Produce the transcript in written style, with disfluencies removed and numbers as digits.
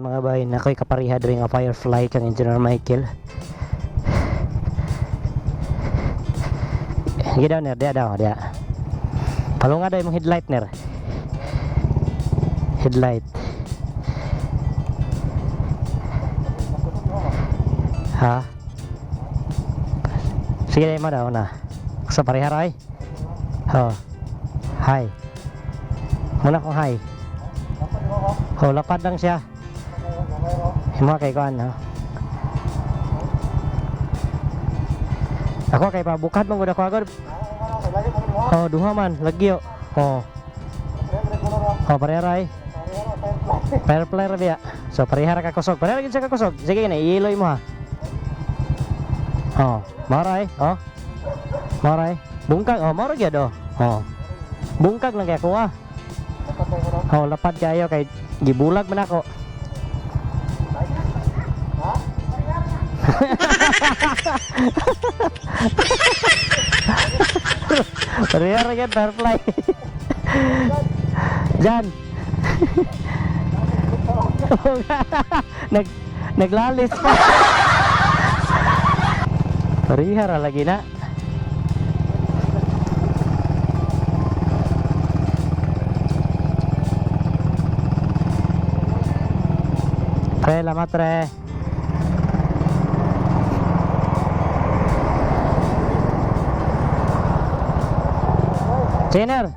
Mga bayan, ako'y kapariha rin nga Firefly kang Engineer Michael. Sige daw ner, dia. Palong nga daw yung headlight ner. Headlight. Ha? Sige daw mo daw na. Sa pariha ray. Oh. Hi. Muna kong hi. Oh, lapad lang siya. Himo kay kuan no. Ako kay pabukat man gud ako agad. Oh, duha man lagyo. Oh. Oh, pareray. Firefly ra biya. So parehara ka kusog. Parehara gid sa kusog. Sige na iiloy mo ha. Oh, maray. Oh. Maray. Bungkag. Oh, maro gyud oh. Oh. Bungkag lang kay ako ah. Oh, lapad kayo kay gibulag man ako. Parehara yan, Firefly. Jan. Naglalis pa. Parehara lagi na. Tre, lama tre. Trainer.